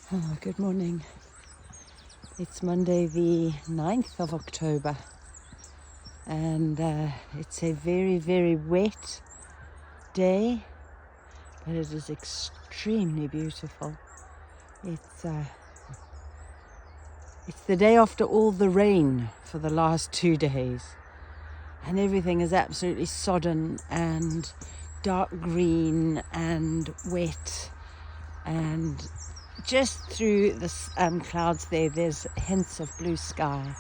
Oh, good morning. It's Monday the 9th of October and it's a very, very wet day, but it is extremely beautiful. It's the day after all the rain for the last 2 days, and everything is absolutely sodden and dark green and wet, and just through the clouds there's hints of blue sky,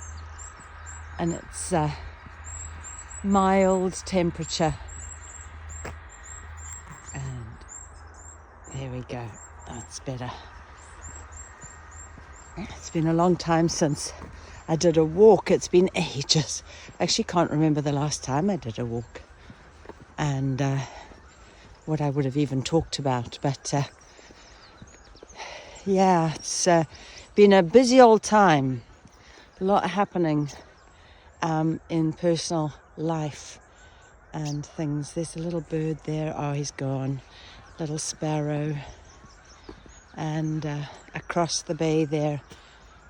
and it's mild temperature, and there we go. That's better. It's been a long time since I did a walk. It's been ages. I actually can't remember the last time I did a walk and what I would have even talked about, but yeah, it's been a busy old time. A lot happening in personal life and things. There's a little bird there. Oh, he's gone. Little sparrow. And across the bay there,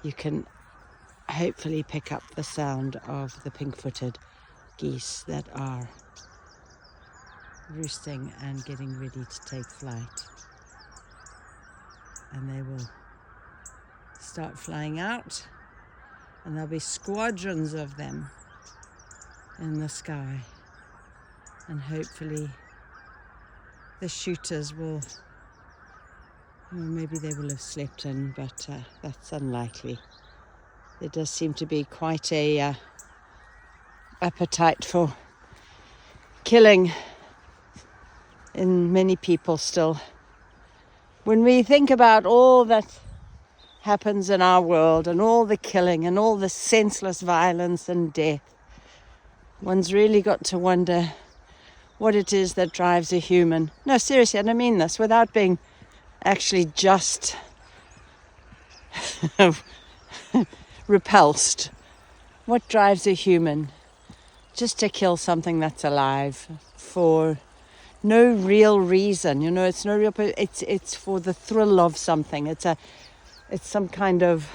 you can hopefully pick up the sound of the pink-footed geese that are roosting and getting ready to take flight. And they will start flying out, and there'll be squadrons of them in the sky, and hopefully the shooters will, well, maybe they will have slept in, but that's unlikely. There does seem to be quite a appetite for killing in many people still. When we think about all that happens in our world and all the killing and all the senseless violence and death, one's really got to wonder what it is that drives a human. No, seriously, and I mean this without being actually just repulsed. What drives a human just to kill something that's alive for no real reason? You know, it's no real. It's for the thrill of something. It's some kind of,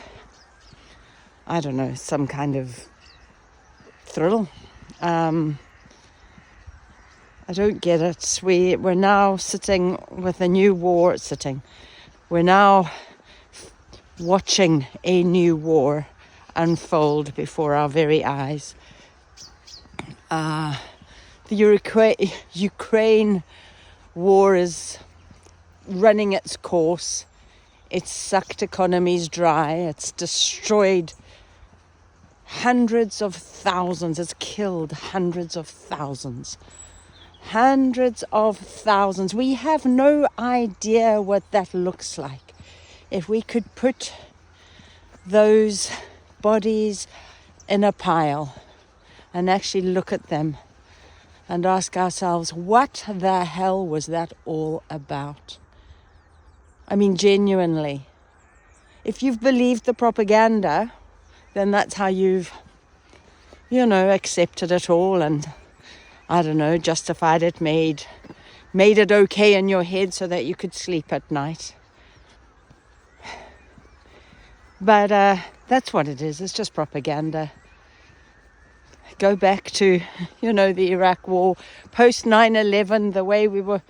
I don't know, some kind of thrill. I don't get it. We're now sitting with a new war. We're now watching a new war unfold before our very eyes. The Ukraine war is running its course. It's sucked economies dry. It's destroyed hundreds of thousands. It's killed hundreds of thousands. Hundreds of thousands. We have no idea what that looks like. If we could put those bodies in a pile and actually look at them and ask ourselves, what the hell was that all about? I mean, genuinely. If you've believed the propaganda, then that's how you've, accepted it all and, I don't know, justified it, made it okay in your head so that you could sleep at night. But that's what it is. It's just propaganda. Go back to, the Iraq war, post 9/11, the way we were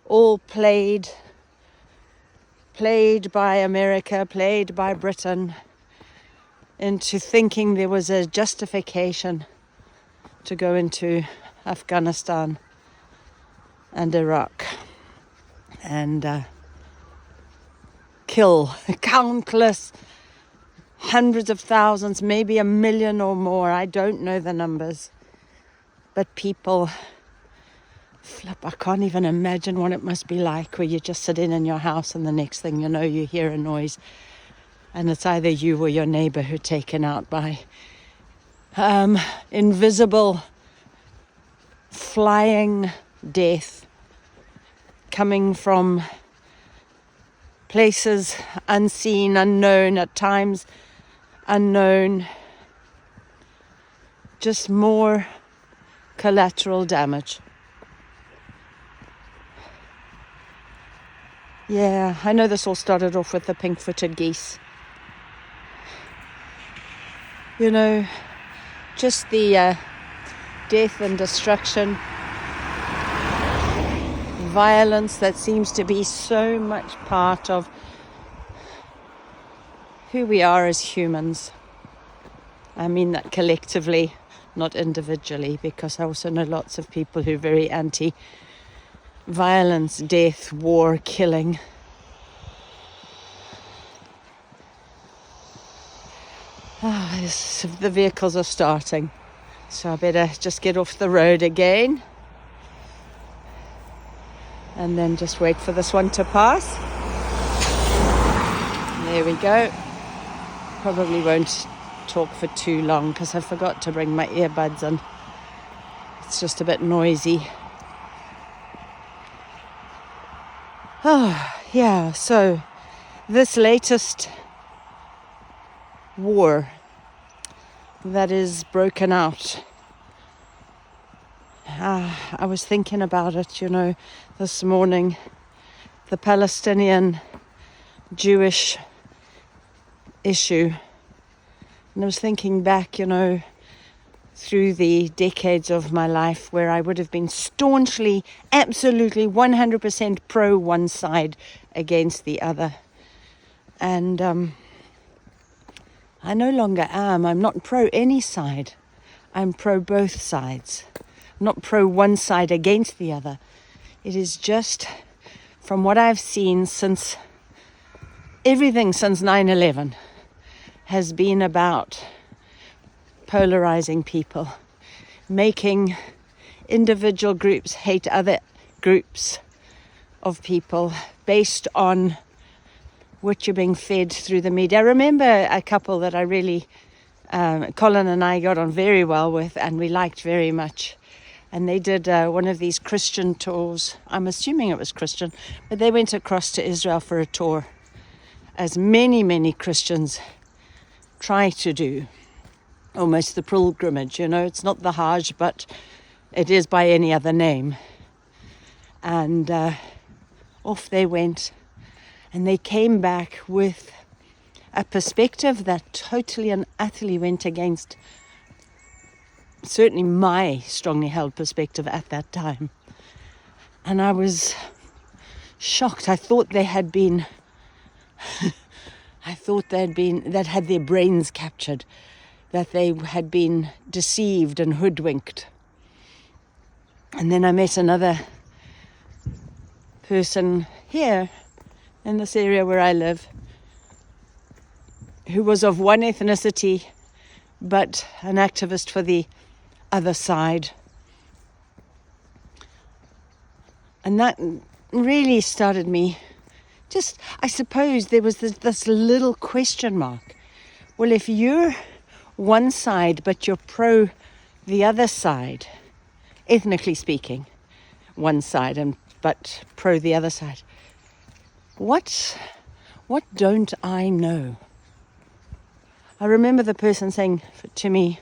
all played by America, played by Britain, into thinking there was a justification to go into Afghanistan and Iraq and kill countless hundreds of thousands, maybe 1 million or more. I don't know the numbers, but people, I can't even imagine what it must be like where you're just sitting in your house and the next thing you know, you hear a noise and it's either you or your neighbor who are taken out by invisible flying death coming from places unseen, unknown, at times unknown. Just more collateral damage. Yeah, I know this all started off with the pink-footed geese. You know, just the death and destruction, violence that seems to be so much part of who we are as humans. I mean that collectively, not individually, because I also know lots of people who are very anti-violence, death, war, killing. The vehicles are starting, so I better just get off the road again and then just wait for this one to pass. There we go. Probably won't talk for too long because I forgot to bring my earbuds in. It's just a bit noisy. Yeah, so this latest war that is broken out, I was thinking about it, this morning, the Palestinian Jewish issue. And I was thinking back, through the decades of my life where I would have been staunchly, absolutely 100% pro one side against the other. And I no longer am. I'm not pro any side. I'm pro both sides. I'm not pro one side against the other. It is just from what I've seen since everything since 9/11 has been about polarizing people, making individual groups hate other groups of people based on what you're being fed through the media. I remember a couple that I really, Colin and I got on very well with and we liked very much. And they did one of these Christian tours. I'm assuming it was Christian, but they went across to Israel for a tour, as many, many Christians try to do. Almost the pilgrimage, it's not the Hajj, but it is by any other name. And off they went. And they came back with a perspective that totally and utterly went against certainly my strongly held perspective at that time. And I was shocked. I thought they had been, that had their brains captured, that they had been deceived and hoodwinked. And then I met another person here in this area where I live, who was of one ethnicity, but an activist for the other side. And that really started me, I suppose there was this little question mark. Well, if you're one side, but you're pro the other side, ethnically speaking, one side, but pro the other side, What don't I know? I remember the person saying to me,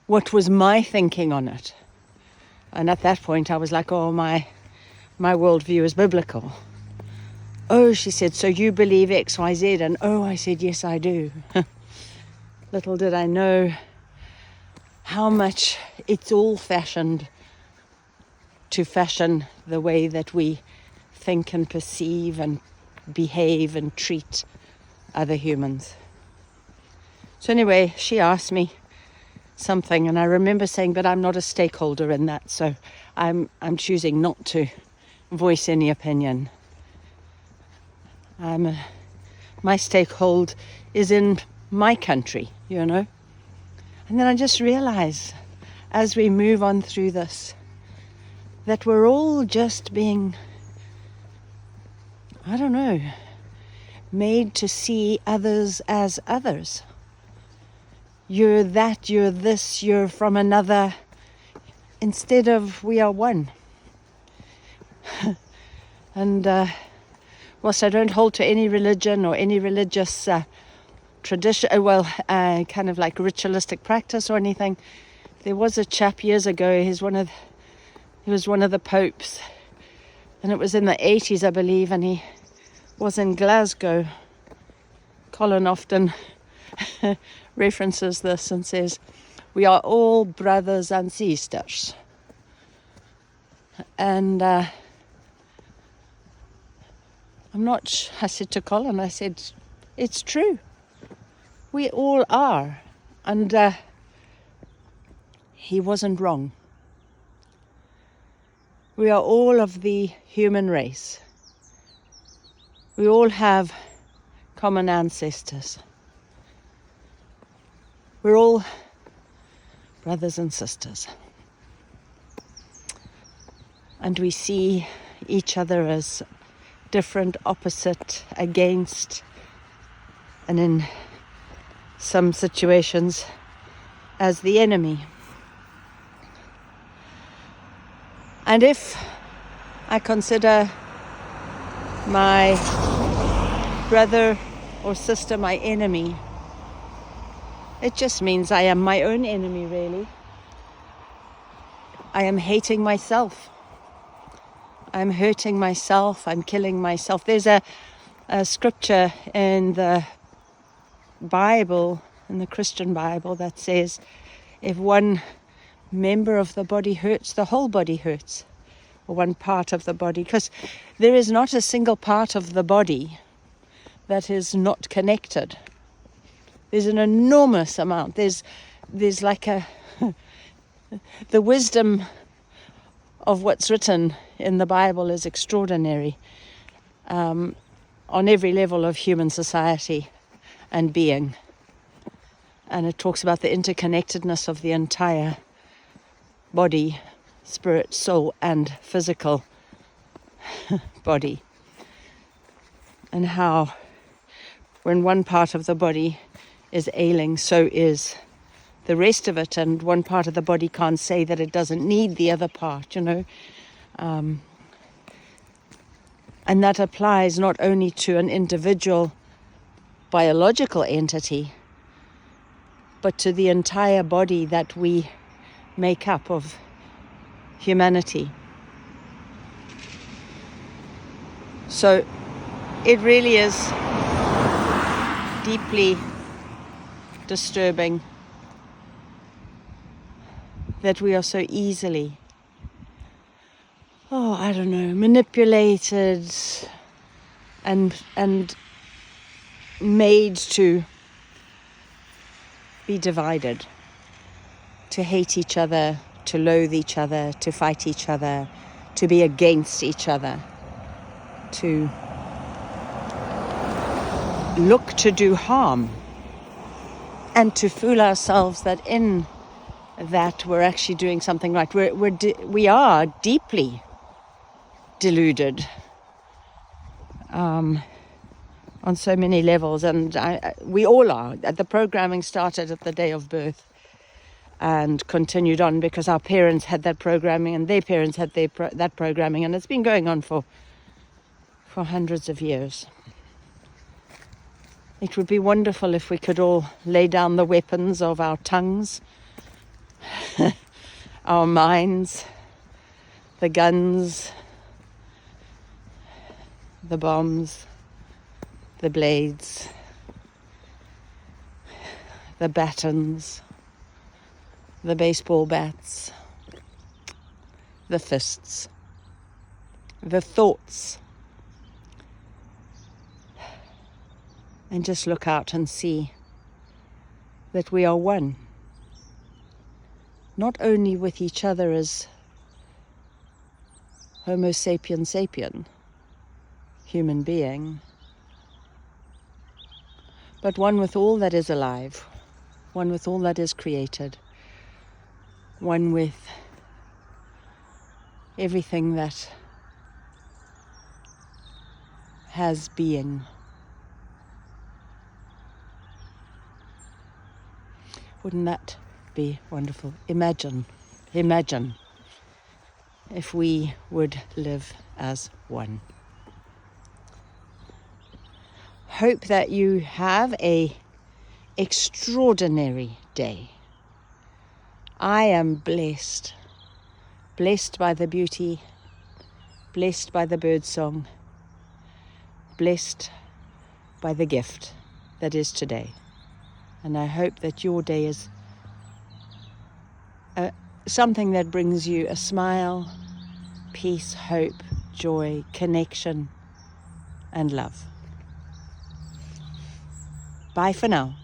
what was my thinking on it? And at that point I was like, my worldview is biblical. Oh, she said, so you believe X, Y, Z? And I said, yes, I do. Little did I know how much it's all fashioned to fashion the way that we think and perceive and behave and treat other humans. So anyway, she asked me something and I remember saying, but I'm not a stakeholder in that, so I'm choosing not to voice any opinion. My stakehold is in my country, And then I just realized as we move on through this that we're all just being, made to see others as others. You're that, you're this, you're from another, instead of we are one. And whilst I don't hold to any religion or any religious tradition, kind of like ritualistic practice or anything, there was a chap years ago, he was one of the popes, and it was in the 80s, I believe, and was in Glasgow, Colin often references this and says, we are all brothers and sisters. And I said to Colin, I said, it's true. We all are. And he wasn't wrong. We are all of the human race. We all have common ancestors. We're all brothers and sisters. And we see each other as different, opposite, against, and in some situations as the enemy. And if I consider my brother or sister my enemy, it just means I am my own enemy, really. I am hating myself. I'm hurting myself. I'm killing myself. There's a scripture in the Bible, in the Christian Bible, that says if one member of the body hurts, the whole body hurts, or one part of the body, because there is not a single part of the body that is not connected. There's an enormous amount. There's like the wisdom of what's written in the Bible is extraordinary on every level of human society and being. And it talks about the interconnectedness of the entire body, spirit, soul, and physical body. And how when one part of the body is ailing, so is the rest of it, and one part of the body can't say that it doesn't need the other part, and that applies not only to an individual biological entity, but to the entire body that we make up of humanity. So it really is deeply disturbing that we are so easily, manipulated and made to be divided, to hate each other, to loathe each other, to fight each other, to be against each other, to look to do harm, and to fool ourselves that in that we're actually doing something right. We are deeply deluded on so many levels, and we all are. The programming started at the day of birth and continued on because our parents had that programming and their parents had that programming, and it's been going on for hundreds of years. It would be wonderful if we could all lay down the weapons of our tongues, our minds, the guns, the bombs, the blades, the batons, the baseball bats, the fists, the thoughts, and just look out and see that we are one, not only with each other as Homo sapien sapien, human being, but one with all that is alive, one with all that is created, one with everything that has being. Wouldn't that be wonderful? Imagine if we would live as one. Hope that you have an extraordinary day. I am blessed by the beauty, blessed by the birdsong, blessed by the gift that is today. And I hope that your day is something that brings you a smile, peace, hope, joy, connection, and love. Bye for now.